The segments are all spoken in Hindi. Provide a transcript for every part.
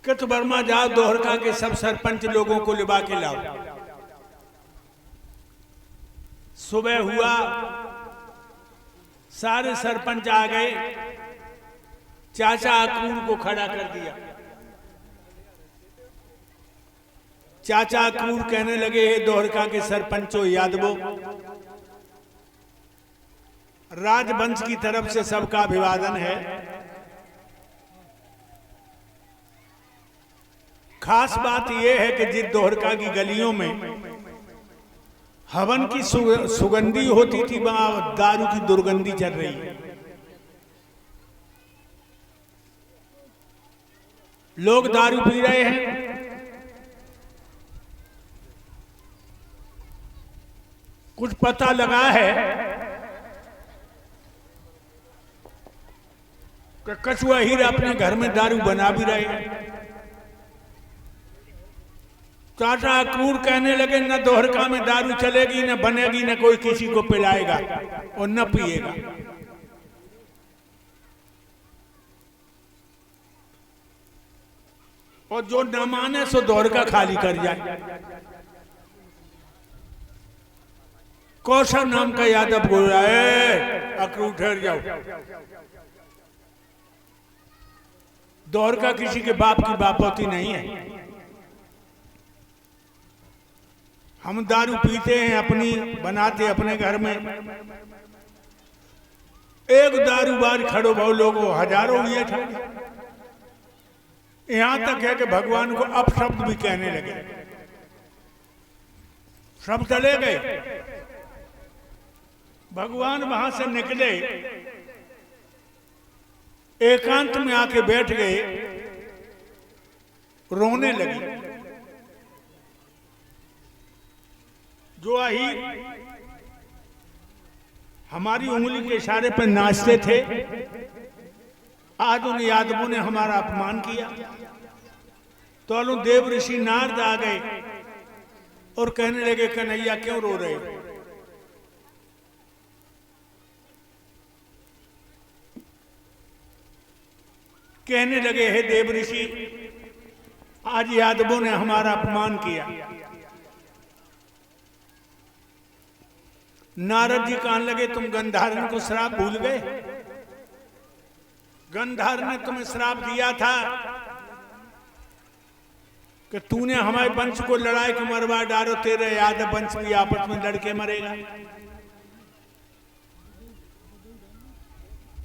कृत वर्मा जाओ दोहरका के सब सरपंच लोगों को लिबा के लाओ। सुबह हुआ, सारे सरपंच आ गए, चाचा अक्रूर को खड़ा कर दिया। चाचा अक्रूर कहने लगे, हे दोहरका के सरपंचों यादवों, राजवंश की तरफ से सबका अभिवादन है। खास बात यह है कि जिस दोहरका की गलियों में हवन की सुगंधी होती थी, वहां दारू की दुर्गंधी चल रही है। लोग दारू पी रहे हैं। कुछ पता लगा है कि कछुआ हीरा अपने घर में दारू बना भी रहे हैं। चाचा अक्रूर कहने लगे, न दोहरका में दारू चलेगी, न बनेगी, न कोई किसी को पिलाएगा और न पिएगा। और जो न माने सो दोहरका खाली कर जाए। कौशल नाम का यादव बोल रहा है, अक्रूर ठहर जाओ, दोहरका किसी के बाप की बापौती नहीं है। हम दारू पीते हैं, अपनी बनाते अपने घर में। एक दारू बार खड़ो भाव लोगों हजारों हुए था। यहां तक है कि भगवान को अपशब्द भी कहने लगे। सब चले गए। भगवान वहां से निकले, एकांत में आके बैठ गए, रोने लगे। जो अहीर हमारी उंगली के इशारे पर नाचते थे, आज उन यादवों ने हमारा अपमान किया। तो देव ऋषि नारद आ गए और कहने लगे, कन्हैया क्यों रो रहे हो? कहने लगे, हे देव ऋषि, आज यादवों ने हमारा अपमान किया। नारद जी कहने लगे, तुम गंधारण को श्राप भूल गए? गंधार ने तुम्हें श्राप दिया था कि तूने हमारे वंश को लड़ाई के मरवा डालो, तेरे यादव वंश भी आपस में लड़के मरेगा।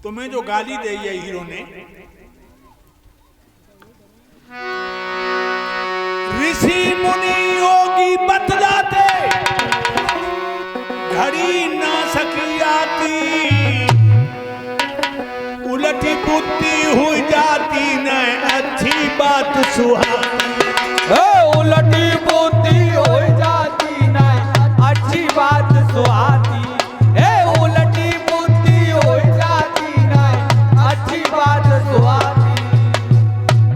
तुम्हें जो गाली दी है हीरो ने, ऋषि मुनि योगी बतलाते, घड़ी ना सकी आती, उलटी बुद्धि हुई जाती, न अच्छी बात सुहाती। उलटी बुद्धि हो जाती, न अच्छी बात सुहाती। उलटी बुद्धि हो जाती, न अच्छी बात सुहाती।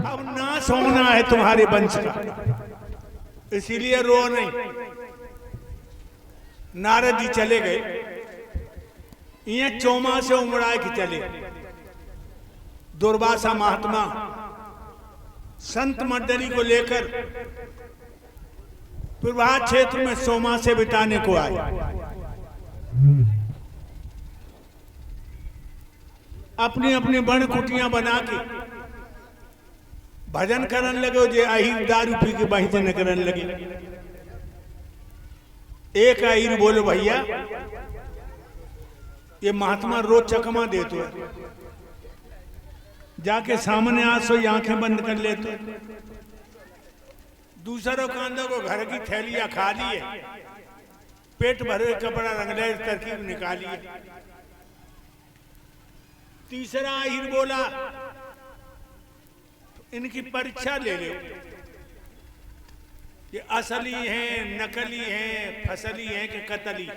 अब नाश होना है तुम्हारे वंश का, इसीलिए रो नहीं। नारद जी चले गए, ये चौमा से उमड़ा के चले। दुर्वासा महात्मा संत मंडली को लेकर प्रभात क्षेत्र में सोमा से बिताने को आए। अपनी अपनी बड़ कुटियां बना के भजन करने लगे। जे अहीर दारू पी के वहीं से निकलने लगे। एक अहीर बोलो, भैया ये महात्मा रोज चकमा देते है, जाके सामने आ सो आंखें बंद कर लेते। दूसरों कांधों को घर की थैलियां खा लिए, पेट भरे कपड़ा रंगले तरकीब निकालिए। तीसरा अहीर बोला, इनकी परीक्षा ले लो, ये असली हैं, नकली हैं, फसली हैं कि कतली।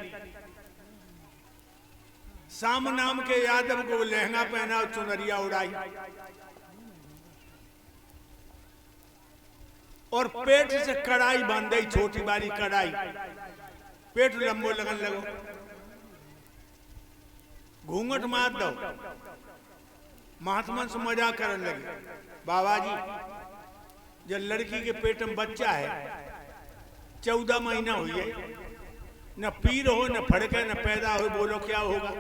साम नाम के यादव को लहंगा पहना और चुनरिया उड़ाई और पेट से कड़ाई बांधी, छोटी बारी कड़ाई, पेट लंबो लगन लगो, घूंघट मार दो। महात्मा से मजाक करने लगे, बाबा जी जब लड़की के पेट में बच्चा है 14 महीना हुई है, न पीर हो न फड़के न पैदा हो, बोलो क्या होगा?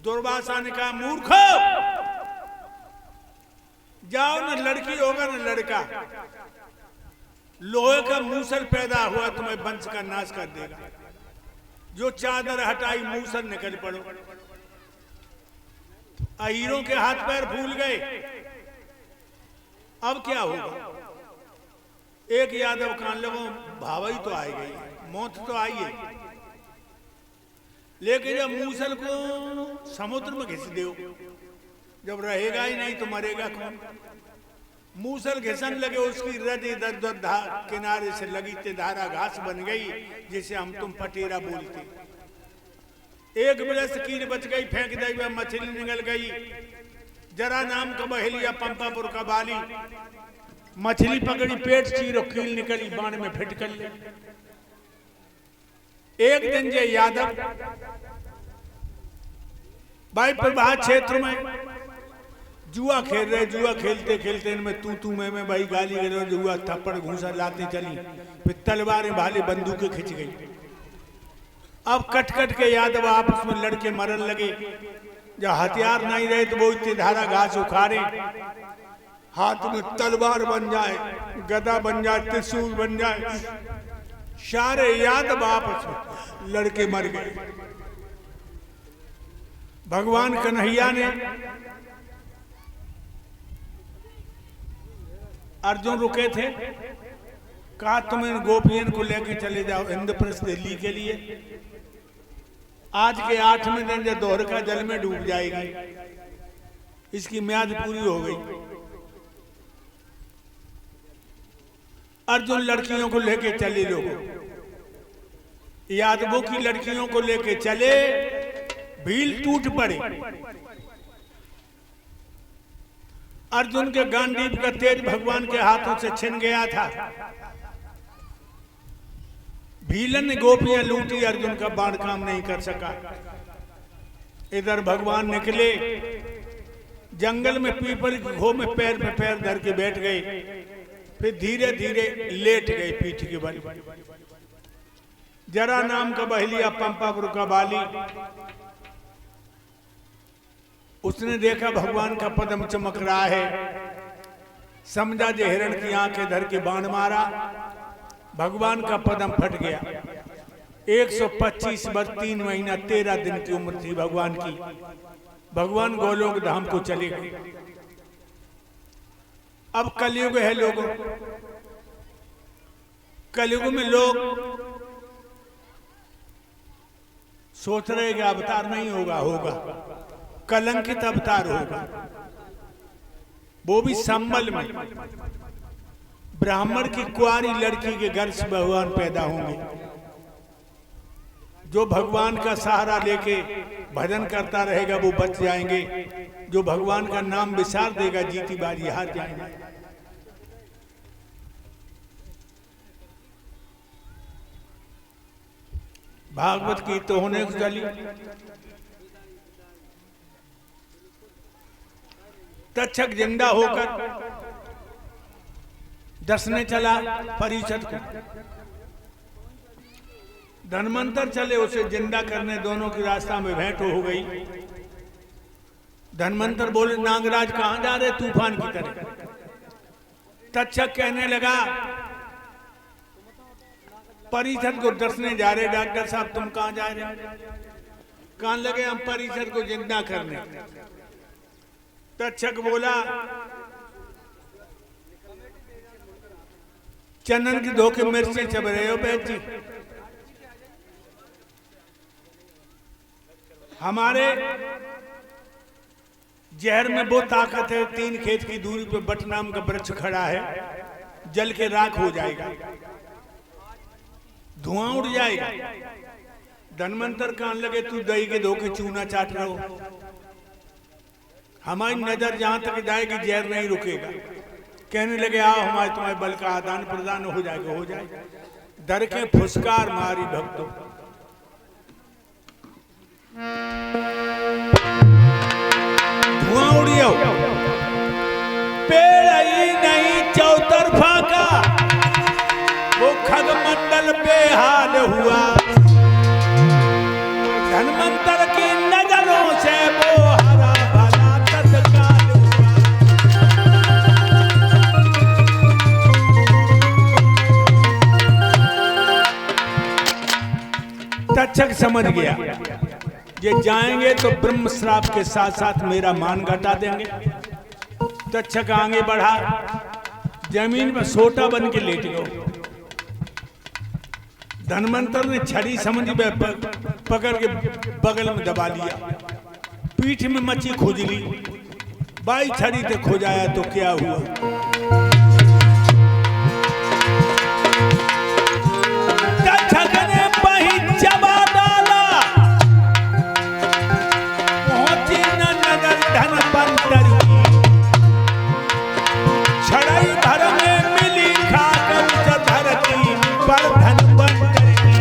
दुर्वासा ने कहा मूर्खो, जाओ न लड़की होगा न लड़का, लोहे का मूसल पैदा हुआ तुम्हें वंश का नाश कर देगा। जो चादर हटाई मूसल निकल पड़ो। अहीरों के हाथ पैर फूल गए। अब क्या होगा? एक यादव कान लगो भावई तो आई गई, मौत तो आई है, लेकिन जब मूसल को समुद्र में घिस दो, जब रहेगा ही नहीं तो मरेगा कौन? मूसल घिसन लगे, उसकी रद इधर उधर किनारे से लगी ते धारा घास बन गई, जिसे हम तुम पटेरा बोलते। एक बिलस कीर बच गई, फेंक दी वह मछली निकल गई। जरा नाम का बहेलिया पंपापुर का बाली, मछली पकड़ी पेट चीरो कील निकली, बाण में फिट कर ले। एक दिन जे यादव भाई प्रभात क्षेत्र में जुआ खेल रहे, जुआ खेलते खेलते इनमें तू मैं भाई गाली गलौज हुआ, थप्पड़ घूसा लाते चली, फिर तलवारें भाले बंदूकें खिंच गई। अब कट कट के यादव आपस में लड़के मरन लगे। जब हथियार नहीं रहे तो वो इतनी धारा घास उखाड़े, हाथ में तलवार बन जाए, गदा बन जाए, त्रिशूल बन जाए, सारे यादव आपस में लड़के मर गए। भगवान कन्हैया ने अर्जुन रुके थे, कहा तुम इन गोपियन को लेकर चले जाओ इंद्रप्रस्थ दिल्ली के लिए। आज के 8वें दिन जब द्वारका जल में डूब जाएगी, इसकी म्याद पूरी हो गई। अर्जुन लड़कियों को लेके चले, लोग यादवों की लड़कियों को लेके चले, भील टूट पड़े। अर्जुन के गांडीव का तेज भगवान के हाथों से छिन गया था। भीलन ने गोपियां लूटी, अर्जुन का बाण काम नहीं कर सका। इधर भगवान निकले, जंगल में पीपल की घो में पैर धर के बैठ गए, फिर धीरे धीरे लेट गए पीठ के बल। जरा नाम का बहेलिया पंपापुर का बाली, उसने देखा भगवान का पदम चमक रहा है, समझा जे हिरण की आंखें धर के बाण मारा, भगवान का पदम फट गया। 125 वर्ष 3 महीना 13 दिन की उम्र थी भगवान की। भगवान गोलोक धाम को चले गए। अब कलयुग है लोगों, कलयुग में लोग सोच रहे कि अवतार नहीं होगा, होगा कलंकित अवतार होगा, वो भी संबल में। ब्राह्मण की कुंवारी लड़की के घर से भगवान पैदा होंगे। जो भगवान का सहारा लेके भजन करता रहेगा वो बच जाएंगे, जो भगवान का नाम विसार देगा जीती बारी हार जाएंगे। भागवत की तो होने को चली। तक्षक जिंदा होकर दसने चला परिषद को। धनवंतर चले उसे जिंदा करने, दोनों की रास्ता में भेंट हो गई। धनवंतर बोले नागराज कहां जा रहे तूफान की तरह। तक्षक कहने लगा परिषद को दसने जा रहे, डॉक्टर साहब तुम कहां जा रहे? कहने लगे हम परिषद को जिंदा करने। तक्षक बोला चंदन की धोखे मिर्चें चब रहे हो बैठ जी। हमारे जहर में वो ताकत है, 3 खेत की दूरी पे बट नाम का वृक्ष खड़ा है, जल के राख हो जाएगा, धुआं उड़ जाएगा। धनवंतर कहने लगे तू दही के धोखे चूना चाट रहा हो, हमारी नजर जहां तक जाएगी जहर नहीं रुकेगा। कहने लगे आओ हमारे तुम्हारे बल का आदान प्रदान हो जाएगा, हो जाएगा। डर के फुसकार मारी भक्तों। धुआं उड़ियो पेड़ ही नहीं चौथ फाका, वो खगमंडल पे हाल हुआ। धनवंतर की नजरों से वो हरा भरा तत्काल हुआ। तक्षक समझ गया ये जाएंगे तो ब्रह्म श्राप के साथ साथ मेरा मान घटा देंगे। तक्षक आगे बढ़ा, जमीन में सोटा बन के लेट गया। धनवंतर ने छड़ी समझ में पकड़ के बगल में दबा लिया, पीठ में मची खुजली। बाई छड़ी से खोजाया तो क्या हुआ? तक्षक ने पही चबा डाला, पहुंची न नजर धनवंतर की। छड़ई भर में मिली खाकर धरती पर धनवंतर की।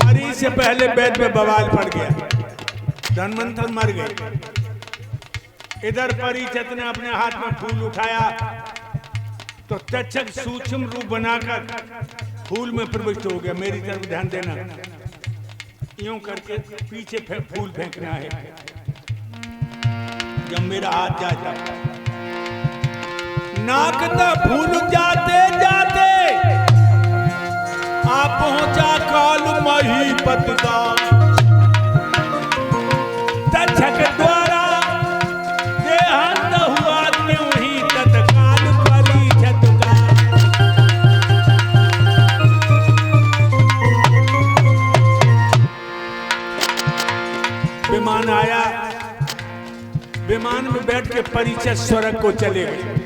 मरी से पहले वेद में बवाल पड़ गया, धनवंतर मर गए। इधर परिचत ने अपने हाथ में फूल उठाया तो तक्षक सूक्ष्म रूप बनाकर फूल में प्रविष्ट हो गया। मेरी तरफ ध्यान देना, यूं करके पीछे फूल फेंकना है। जब मेरा हाथ जाता नाक तक फूल जाते जाते आप पहुंचा काल महीपत का। तक्षक द्वारा देहांत हुआ त्यों ही तत्काल परिषद का। विमान आया, विमान में बैठ के परिचय स्वर्ग को चले गए।